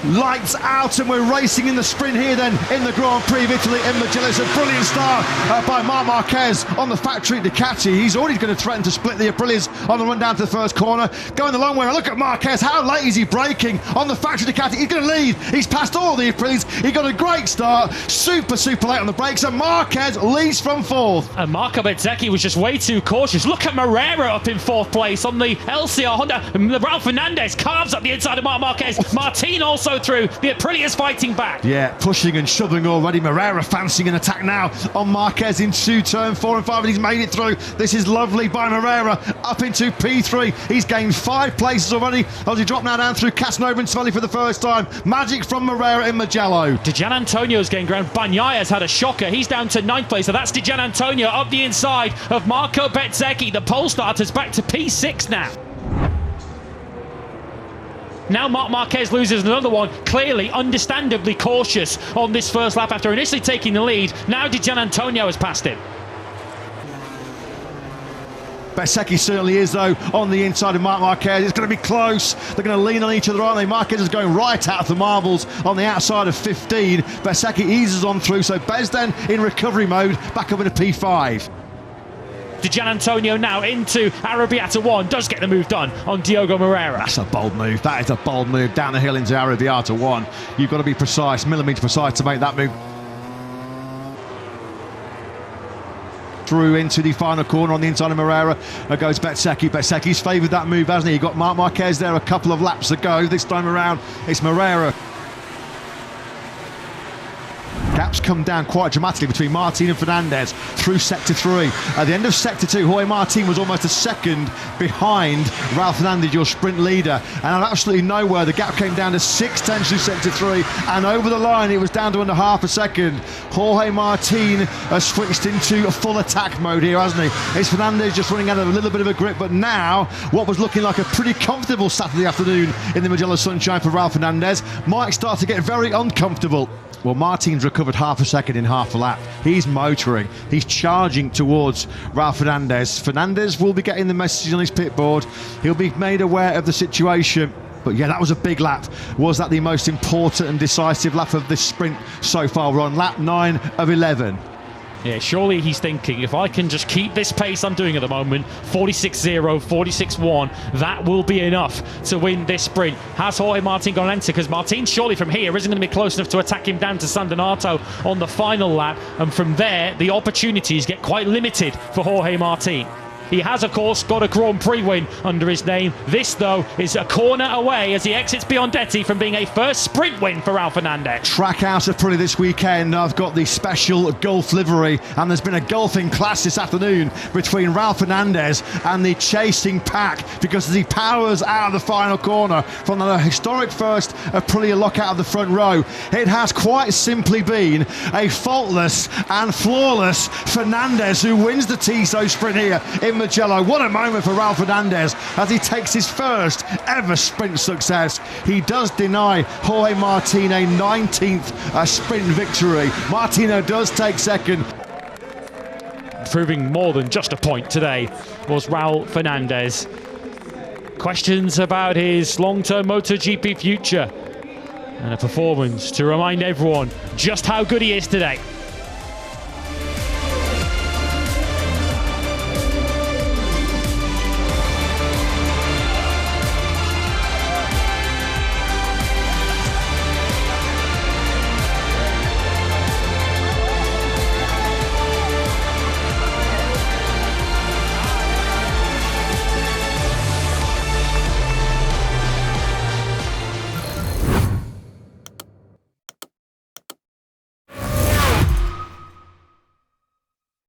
Lights out, and we're racing in the sprint here then in the Grand Prix of Italy in Mugello. It's a brilliant start by Marc Marquez on the factory Ducati. He's already going to threaten to split the Aprilias on the run down to the first corner. Going the long way. Look at Marquez. How late is he braking on the factory Ducati? He's going to lead. He's passed all the Aprilias. He got a great start. Super late on the brakes, and Marquez leads from fourth. And Marco Bezzecchi was just way too cautious. Look at Moreira up in fourth place on the LCR Honda. Raul Fernandez carves up the inside of Marc Marquez. Martin also through. The Aprilia's fighting back. Yeah, pushing and shoving already. Moreira fancying an attack now on Marquez into turn 4 and 5, and he's made it through. This is lovely by Moreira up into P3. He's gained 5 places already as he dropped now down through Casanova and Svelli for the first time. Magic from Moreira in Mugello. Di Gianantonio's getting ground. Bagnaya's had a shocker. He's down to 9th place, so that's Di Gianantonio up the inside of Marco Bezzecchi. The pole starter's back to P6 now. Now Marc Marquez loses another one, clearly, understandably cautious on this first lap after initially taking the lead. Now Di Gianantonio has passed him. Bezzecchi certainly is, though, on the inside of Marc Marquez. It's going to be close. They're going to lean on each other, aren't they? Marquez is going right out of the marbles on the outside of 15. Bezzecchi eases on through, so Bez then in recovery mode, back up into P5. Di Gianantonio now into Arrabbiata 1, does get the move done on Diogo Moreira. That's a bold move. That is a bold move down the hill into Arrabbiata 1. You've got to be precise, millimetre precise to make that move. Through into the final corner on the inside of Moreira. There goes Bezzecchi. Bezzecchi's favoured that move, hasn't he? You've got Marc Marquez there a couple of laps to go. This time around, it's Moreira. Gaps come down quite dramatically between Martin and Fernandez through Sector 3. At the end of Sector 2, Jorge Martin was almost a second behind Raul Fernandez, your sprint leader. And out of absolutely nowhere, the gap came down to 6 tenths through Sector 3. And over the line, it was down to under half a second. Jorge Martin has switched into a full attack mode here, hasn't he? It's Fernandez just running out of a little bit of a grip. But now, what was looking like a pretty comfortable Saturday afternoon in the Mugello sunshine for Raul Fernandez might start to get very uncomfortable. Well, Martin's recovered half a second in half a lap. He's motoring. He's charging towards Raul Fernandez. Fernandez will be getting the message on his pit board. He'll be made aware of the situation. But yeah, that was a big lap. Was that the most important and decisive lap of this sprint so far? We're on lap 9 of 11. Yeah, surely he's thinking, if I can just keep this pace I'm doing at the moment, 46.0, 46.1, that will be enough to win this sprint. Has Jorge Martin gone enter? Because Martin surely from here isn't going to be close enough to attack him down to San Donato on the final lap. And from there, the opportunities get quite limited for Jorge Martin. He has, of course, got a Grand Prix win under his name. This, though, is a corner away as he exits Biondetti from being a first sprint win for Raul Fernandez. Track out of Aprili this weekend. I've got the special Gulf livery, and there's been a golfing clash this afternoon between Raul Fernandez and the chasing pack, because as he powers out of the final corner from the historic first Aprilia lockout of the front row, it has quite simply been a faultless and flawless Fernandez who wins the Tissot sprint here in Mugello. What a moment for Raul Fernandez as he takes his first ever sprint success. He does deny Jorge Martin a 19th sprint victory. Martino does take second. Proving more than just a point today was Raul Fernandez. Questions about his long-term MotoGP future and a performance to remind everyone just how good he is today.